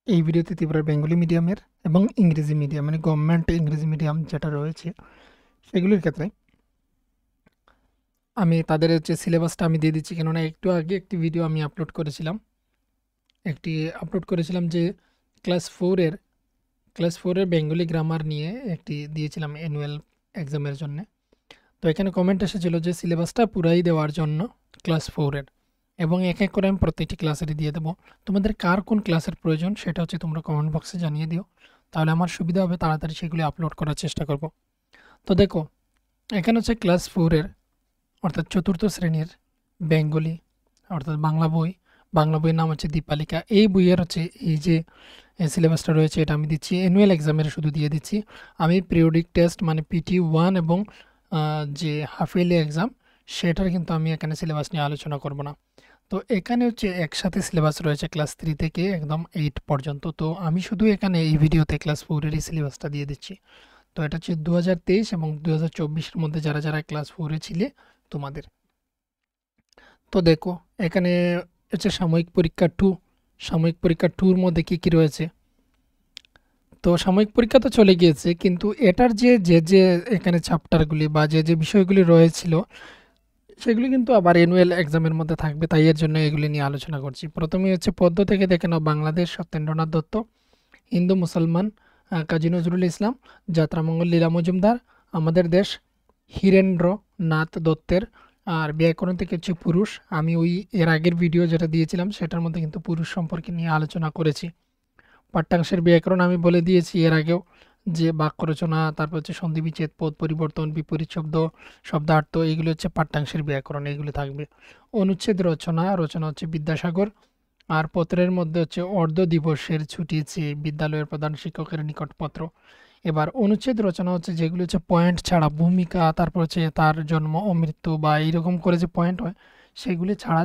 এই ভিডিওতে ত্রিপুরার বেঙ্গলি মিডিয়ামের এবং ইংরেজি মিডিয়াম মানে গভর্নমেন্ট ইংরেজি মিডিয়াম যেটা রয়েছে সেগুলির ক্ষেত্রে আমি তাদের সিলেবাসটা আমি দিয়ে দিচ্ছি, কেননা একটু আগে একটি ভিডিও আমি আপলোড করেছিলাম যে ক্লাস ফোরের ক্লাস ফোরের বেঙ্গলি গ্রামার নিয়ে একটি দিয়েছিলাম অ্যানুয়াল এক্সামের জন্য। তো এখানে কমেন্ট এসেছিল যে সিলেবাসটা পুরাই দেওয়ার জন্য ক্লাস ফোরের, এবং এক এক করে আমি প্রত্যেকটি ক্লাসেরই দিয়ে দেবো। তোমাদের কার কোন ক্লাসের প্রয়োজন সেটা তোমরা কমেন্ট বক্সে জানিয়ে দিও, তাহলে আমার সুবিধা হবে, তাড়াতাড়ি সেগুলি আপলোড করার চেষ্টা করব। তো দেখো, এখানে ক্লাস ফোরের অর্থাৎ চতুর্থ শ্রেণীর বেঙ্গলি অর্থাৎ বাংলা বইয়ের নাম দীপালিকা। এই বইয়ের এই যে সিলেবাসটা রয়েছে এটা আমি দিচ্ছি অ্যানুয়াল এক্সামের, শুধু দিয়ে দিচ্ছি। আমি পিরিয়ডিক টেস্ট মানে PT1 এবং যে হাফ ইয়ারলি এক্সাম সেটার কিন্তু আমি এখানে সিলেবাস নিয়ে আলোচনা করব না। তো এখানে একসাথে সিলেবাস রয়েছে ক্লাস 3 থেকে একদম 8 পর্যন্ত। তো আমি শুধু এখানে এই ভিডিওতে ক্লাস 4-এর এই সিলেবাসটা দিয়ে দিচ্ছি। তো এটা 2023 এবং 2024-এর মধ্যে যারা যারা ক্লাস 4-এ ছিলে তোমাদের। তো দেখো, এখানে সাময়িক পরীক্ষা 2-র মধ্যে কি রয়েছে। তো সাময়িক পরীক্ষা তো চলে গিয়েছে, কিন্তু এটার যে এখানে চ্যাপ্টারগুলি বা যে বিষয়গুলি রয়েছিল সেগুলি কিন্তু আবার অ্যানুয়াল এক্সামের মধ্যে থাকবে, তাই এর জন্য এগুলি নিয়ে আলোচনা করছি। প্রথমে পদ্য থেকে দেখে নাও, বাংলাদেশ সত্যেন্দ্রনাথ দত্ত, হিন্দু মুসলমান কাজী নজরুল ইসলাম, যাত্রামঙ্গল লীলা মজুমদার, আমাদের দেশ হীরেন্দ্রনাথ দত্তের। আর ব্যাকরণ থেকে পুরুষ, আমি এর আগের ভিডিও যেটা দিয়েছিলাম সেটার মধ্যে কিন্তু পুরুষ সম্পর্কে নিয়ে আলোচনা করেছি। পাঠ্যাংশের ব্যাকরণ আমি বলে দিয়েছি এর আগেও, যে বাক্য রচনা, তারপর সন্ধি বিচ্ছেদ, পদ পরিবর্তন, বিপরীত শব্দ, শব্দার্থ, এগুলো পাঠ্যাংশের ব্যাকরণ, এগুলো থাকবে। অনুচ্ছেদ রচনা বিদ্যাসাগর। আর পত্রের মধ্যে অর্ধ দিবসের ছুটি বিদ্যালয়ের প্রধান শিক্ষকের নিকট পত্র। এবার অনুচ্ছেদ রচনা যেগুলো পয়েন্ট ছাড়া, ভূমিকা, তারপর তার জন্ম ও মৃত্যু বা এইরকম করে যে পয়েন্ট হয় সেগুলি ছাড়া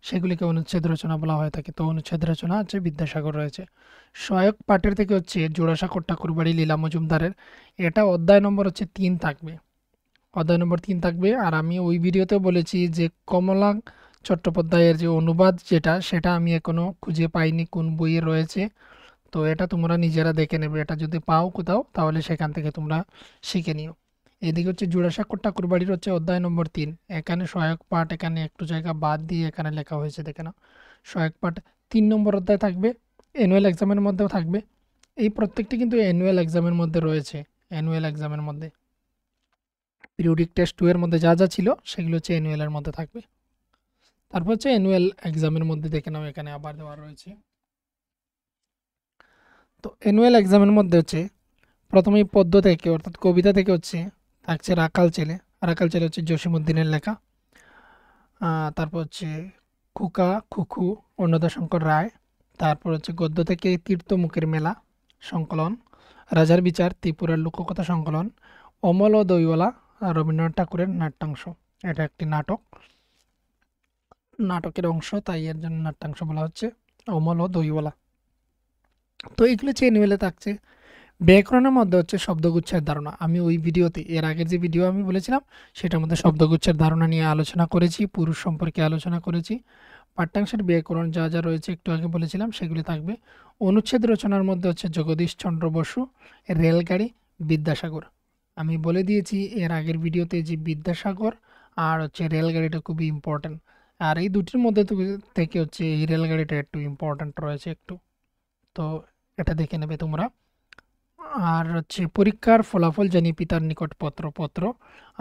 সেগুলিকে অনুচ্ছেদ রচনা বলা হয়ে থাকে। তো অনুচ্ছেদ রচনা বিদ্যাসাগর রয়েছে। সহায়ক পাঠের থেকে জোড়াসাঁকোর ঠাকুরবাড়ি লীলা মজুমদারের, এটা অধ্যায় নম্বর 3 থাকবে। অধ্যায় নম্বর 3 থাকবে। আর আমি ওই ভিডিওতেও বলেছি যে কমলা চট্টোপাধ্যায়ের যে অনুবাদ সেটা আমি এখনও খুঁজে পাইনি কোন বইয়ে রয়েছে। তো এটা তোমরা নিজেরা দেখে নেবে, এটা যদি পাও কোথাও তাহলে সেখান থেকে তোমরা শিখে নিও। এদিকে জোড়াসাঁকোর ঠাকুরবাড়ির অধ্যায় নম্বর 3, এখানে সহায়ক পাঠ এখানে একটু জায়গা বাদ দিয়ে এখানে লেখা হয়েছে, দেখে নাও। সহায়ক পাঠ 3 নম্বর অধ্যায় থাকবে, অ্যানুয়াল এক্সামের মধ্যেও থাকবে। এই প্রত্যেকটি কিন্তু অ্যানুয়াল এক্সামের মধ্যে রয়েছে। অ্যানুয়াল এক্সামের মধ্যে পিরিয়ডিক টেস্ট 2 এর মধ্যে যা যা ছিল সেগুলো অ্যানুয়ালের মধ্যে থাকবে। তারপর অ্যানুয়াল এক্সামের মধ্যে দেখে নাও, এখানে আবার দেওয়া রয়েছে। তো অ্যানুয়াল এক্সামের মধ্যে প্রথমেই পদ্য থেকে অর্থাৎ কবিতা থেকে থাকছে রাখাল ছেলে। রাখাল ছেলে জসীমউদ্দিনের লেখা। তারপর খুকা খুখু অন্নদাশঙ্কর রায়। তারপর গদ্য থেকে তীর্থমুখের মেলা সংকলন, রাজার বিচার ত্রিপুরার লোককথা সংকলন, অমল ও দইওয়ালা রবীন্দ্রনাথ ঠাকুরের নাট্যাংশ। এটা একটি নাটকের অংশ, তাই এর জন্য নাট্যাংশ বলা হচ্ছে, অমল ও দইওয়ালা। তো এইগুলো অ্যানুয়ালে থাকছে। ব্যাকরণের মধ্যে শব্দগুচ্ছের ধারণা। আমি ওই ভিডিওতে, এর আগের যে ভিডিও আমি বলেছিলাম সেটার মধ্যে শব্দগুচ্ছের ধারণা নিয়ে আলোচনা করেছি, পুরুষ সম্পর্কে আলোচনা করেছি। পাঠ্যাংশের ব্যাকরণ যা যা রয়েছে একটু আগে বলেছিলাম সেগুলি থাকবে। অনুচ্ছেদ রচনার মধ্যে জগদীশ চন্দ্র বসু, রেলগাড়ি, বিদ্যাসাগর। আমি বলে দিয়েছি এর আগের ভিডিওতে যে বিদ্যাসাগর আর রেলগাড়িটা খুবই ইম্পর্ট্যান্ট। আর এই দুটির মধ্যে থেকে এই রেলগাড়িটা একটু ইম্পর্ট্যান্ট রয়েছে একটু। তো এটা দেখে নেবে তোমরা। আর পরীক্ষার ফলাফল জানিয়ে পিতার নিকট পত্র।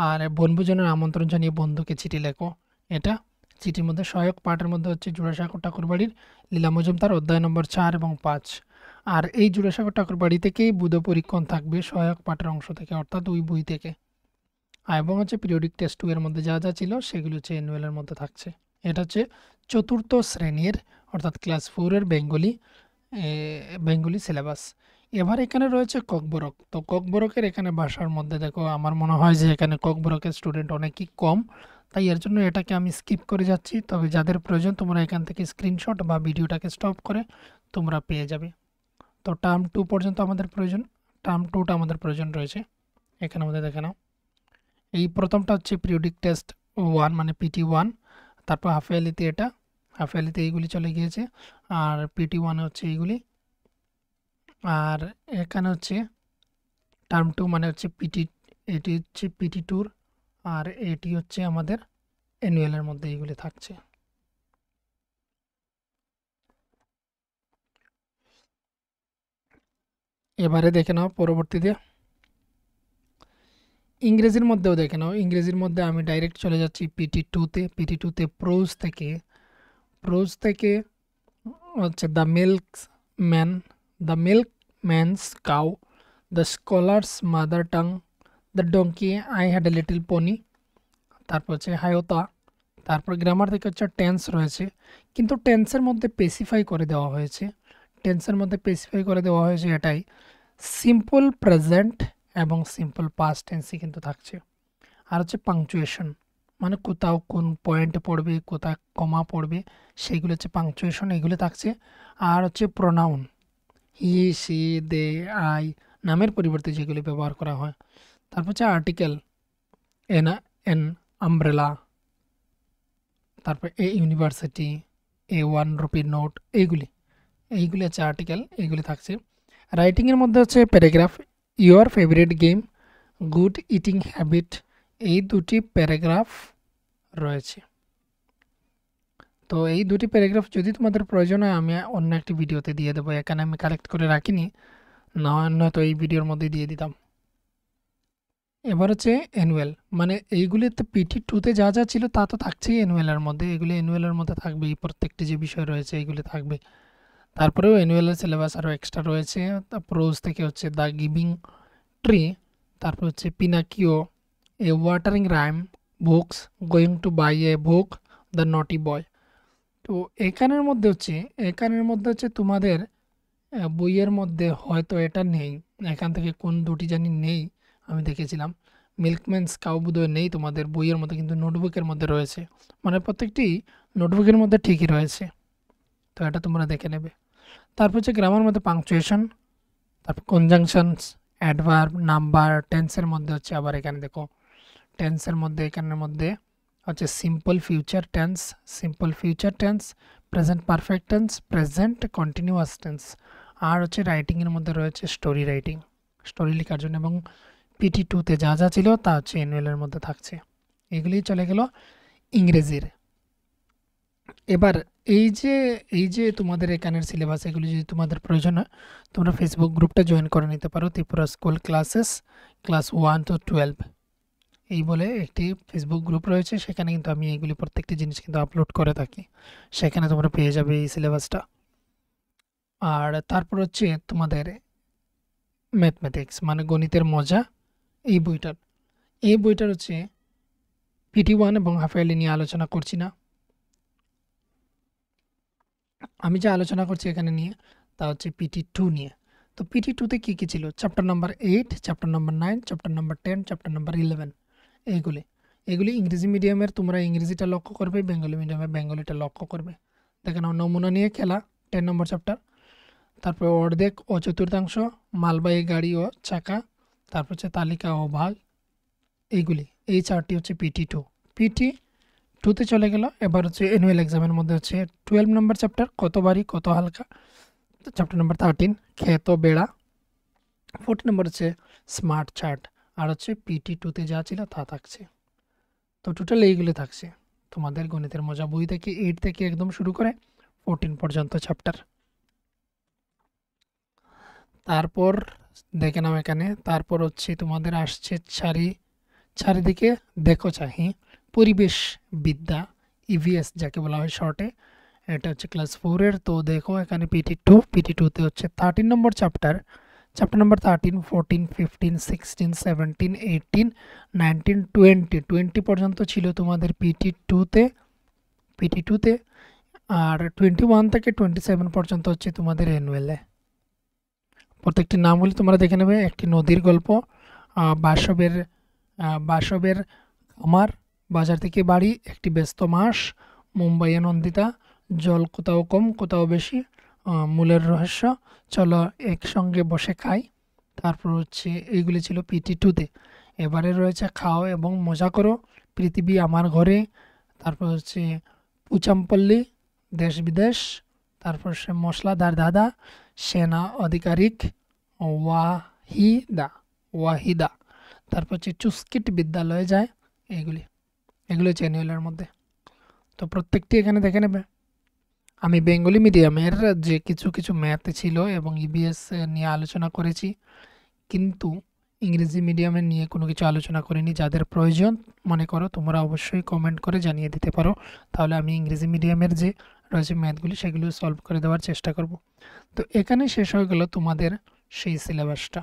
আর বনভোজনের আমন্ত্রণ জানিয়ে বন্ধুকে চিঠি লেখো। এটা চিঠির মধ্যে সহায়ক পাঠের মধ্যে জোড়াসাঁকোর ঠাকুরবাড়ির লীলা মজুমদার অধ্যায় নম্বর 4 এবং 5। আর এই জোড়াসাঁকোর ঠাকুরবাড়ি থেকেই বুধ পরীক্ষণ থাকবে সহায়ক পাঠের অংশ থেকে, অর্থাৎ ওই বই থেকে। এবং পিরিয়ডিক টেস্ট 2 এর মধ্যে যা যা ছিল সেগুলো অ্যানুয়ালের মধ্যে থাকছে। এটা চতুর্থ শ্রেণীর অর্থাৎ ক্লাস 4-এর বেঙ্গলি সিলেবাস। এবার এখানে রয়েছে ককবরক। তো ককবরকের এখানে ভাষার মধ্যে দেখো, আমার মনে হয় যে এখানে ককবরকের স্টুডেন্ট অনেকই কম, তাই এর জন্য এটাকে আমি স্কিপ করে যাচ্ছি। তবে যাদের প্রয়োজন তোমরা এখান থেকে স্ক্রিনশট বা ভিডিওটাকে স্টপ করে তোমরা পেয়ে যাবে। তো টার্ম 2 পর্যন্ত আমাদের প্রয়োজন, টার্ম 2টা আমাদের প্রয়োজন রয়েছে। এখানে আমাদের দেখে নাও, এই প্রথমটা পিরিয়ডিক টেস্ট 1 মানে PT1, তারপর হাফ ইয়ারলিতে এইগুলি চলে গিয়েছে। আর PT1 এইগুলি, আর এখানে হচ্ছে টার্ম 2 মানে হচ্ছে পিটি, এটি হচ্ছে পিটি ট্যুর, আর এটি হচ্ছে আমাদের অ্যানুয়ালের মধ্যে এইগুলি থাকছে। এবারে দেখে নাও পরবর্তীতে ইংরেজির মধ্যেও দেখে নাও। ইংরেজির মধ্যে আমি ডাইরেক্ট চলে যাচ্ছি পিটি টুতে। পিটি টুতে প্রোজ থেকে হচ্ছে man the milkman's cow, the scholar's mother tongue, the donkey, I had a little pony, তারপর হচ্ছে হায়োতা। তারপর গ্রামার থেকে হচ্ছে টেন্স রয়েছে, কিন্তু টেন্সের মধ্যে স্পেসিফাই করে দেওয়া হয়েছে। এটাই সিম্পল প্রেজেন্ট এবং সিম্পল পাস্ট টেন্সই কিন্তু থাকছে। আর হচ্ছে পাংচুয়েশন, মানে কোথাও কোন পয়েন্টে পড়বে, কোথায় কমা পড়বে, সেইগুলো হচ্ছে পাংচুয়েশন, এগুলো থাকছে। আর হচ্ছে pronoun, he, she, they, I, নামের পরিবর্তে যেগুলি ব্যবহার করা হয়। তারপর হচ্ছে আর্টিকেল, এন, এন, আমব্রেলা, তারপর a university, A 1 rupee note, এইগুলি হচ্ছে আর্টিকেল, এইগুলি থাকছে। রাইটিংয়ের মধ্যে হচ্ছে paragraph, your favourite game, good eating habit, এই দুটি প্যারাগ্রাফ রয়েছে। তো এই দুটি প্যারাগ্রাফ যদি তোমাদের প্রয়োজন হয় আমি অন্য একটি ভিডিওতে দিয়ে দেবো, এখানে আমি কালেক্ট করে রাখিনি, নয়তো এই ভিডিওর মধ্যে দিয়ে দিতাম। এবার হচ্ছে অ্যানুয়াল, মানে এইগুলিতে পিটি টুতে যা যা ছিল তা তো থাকছেই অ্যানুয়ালের মধ্যে, এগুলি অ্যানুয়ালের মধ্যে থাকবে, এই প্রত্যেকটি যে বিষয় রয়েছে এইগুলি থাকবে। তারপরেও অ্যানুয়ালের সিলেবাস আরও এক্সট্রা রয়েছে। প্রোজ থেকে হচ্ছে দ্য গিভিং ট্রি, তারপর হচ্ছে Pinocchio, a watering rhyme, books, going to buy a book, the naughty boy. তো এখানের মধ্যে হচ্ছে তোমাদের বইয়ের মধ্যে হয়তো এটা নেই, এখান থেকে কোন দুটি জানি নেই, আমি দেখেছিলাম মিল্কম্যানস কাউ বোধহয় নেই তোমাদের বইয়ের মধ্যে, কিন্তু নোটবুকের মধ্যে রয়েছে, মানে প্রত্যেকটি নোটবুকের মধ্যে ঠিকই রয়েছে। তো এটা তোমরা দেখে নেবে। তারপর হচ্ছে গ্রামার মধ্যে পাংচুয়েশন, তারপর কনজাংশনস, অ্যাডভার্ব, নাম্বার। টেন্সের মধ্যে হচ্ছে আবার এখানে দেখো, এখানের মধ্যে হচ্ছে simple future tense, present perfect tense, present continuous tense. আর হচ্ছে রাইটিংয়ের মধ্যে রয়েছে স্টোরি লেখার জন্য, এবং পিটি টুতে যা যা ছিল তা হচ্ছে অ্যানুয়ালের মধ্যে থাকছে। এগুলি চলে গেল ইংরেজির। এবার এই যে তোমাদের এখানের সিলেবাস, এগুলি যদি তোমাদের প্রয়োজন হয় তোমরা ফেসবুক গ্রুপটা জয়েন করে নিতে পারো, Tripura school classes, class 1 to 12 এই বলে একটি ফেসবুক গ্রুপ রয়েছে, সেখানে কিন্তু আমি এইগুলি প্রত্যেকটি জিনিস কিন্তু আপলোড করে থাকি, সেখানে তোমরা পেয়ে যাবে এই সিলেবাসটা। আর তারপর হচ্ছে তোমাদের ম্যাথমেটিক্স মানে গণিতের মজা, এই বইটার হচ্ছে পিটি 1 এবং হাফ ইয়ারলি নিয়ে আলোচনা করছি না, আমি যে আলোচনা করছি এখানে নিয়ে তা হচ্ছে পিটি 2 নিয়ে। তো পিটি 2তে কী কী ছিল, chapter number 8, chapter number 9, chapter number 10, chapter number 11, এগুলি ইংরেজি মিডিয়ামের তোমরা ইংরেজিটা লক্ষ্য করবে, বেঙ্গলি মিডিয়ামের বেঙ্গলিটা লক্ষ্য করবে। দেখে নাও নমুনা নিয়ে খেলা 10 নম্বর চ্যাপ্টার, তারপর অর্ধেক ও চতুর্থাংশ, মালবাহী গাড়ি ও চাকা, তারপর হচ্ছে তালিকা ও ভাগ, এই 4টি হচ্ছে পিটি 2তে চলে গেল। এবার হচ্ছে অ্যানুয়াল এক্সামের মধ্যে হচ্ছে 12 নম্বর চ্যাপ্টার, কত ভারী কত হালকা, চ্যাপ্টার নাম্বার 13 ক্ষেত বেড়া, 14 নম্বর হচ্ছে স্মার্ট চার্ট। আর হচ্ছে পিটি 2তে যা ছিল তা থাকছে। তো টোটাল এইগুলো থাকছে তোমাদের গণিতের মজা বই থেকে, 8 থেকে একদম শুরু করে 14 পর্যন্ত চ্যাপ্টার। তারপর দেখে নাও এখানে, তারপর হচ্ছে তোমাদের আসছে চারিদিকে দেখো চাহি, পরিবেশ বিদ্যা, ইভিএস যাকে বলা হয় শর্টে, এটা হচ্ছে ক্লাস 4-এর। তো দেখো এখানে পিটি 2তে হচ্ছে 13 নম্বর চ্যাপ্টার নাম্বার 13, 14, 15, 16, 17, 18, 19, 20 পর্যন্ত ছিল তোমাদের পিটি 2তে। আর 21 থেকে 27 পর্যন্ত হচ্ছে তোমাদের অ্যানুয়ালে। প্রত্যেকটি নামগুলি তোমরা দেখে নেবে। একটি নদীর গল্প, বাসবের খামার, বাজার থেকে বাড়ি, একটি ব্যস্ত মাস, মুম্বাইয়ে নন্দিতা, জল কোথাও কম কোথাও বেশি, মূলের রহস্য, চলো একসঙ্গে বসে খাই। তারপর হচ্ছে এইগুলি ছিল পিটি 2তে। এবারে রয়েছে খাও এবং মজা করো, পৃথিবী আমার ঘরে, তারপর হচ্ছে পুচামপল্লী, দেশ বিদেশ, তারপর সে মশলাদার দাদা, সেনা আধিকারিক, ওয়াহিদা ওয়াহিদা, তারপর হচ্ছে চুস্কিট বিদ্যালয়ে যায়। এইগুলি এগুলো হচ্ছে অ্যানুয়ালের মধ্যে। তো প্রত্যেকটি এখানে দেখে নেবে। আমি বেঙ্গলি মিডিয়ামের যে কিছু কিছু ম্যাথ ছিল এবং ইবিএস নিয়ে আলোচনা করেছি, কিন্তু ইংরেজি মিডিয়ামের নিয়ে কোনো কিছু আলোচনা করিনি। যাদের প্রয়োজন মনে করো তোমরা অবশ্যই কমেন্ট করে জানিয়ে দিতে পারো, তাহলে আমি ইংরেজি মিডিয়ামের যে রয়েছে ম্যাথগুলি সেগুলো সলভ করে দেওয়ার চেষ্টা করব। তো এখানে শেষ হয়ে গেল তোমাদের সেই সিলেবাসটা।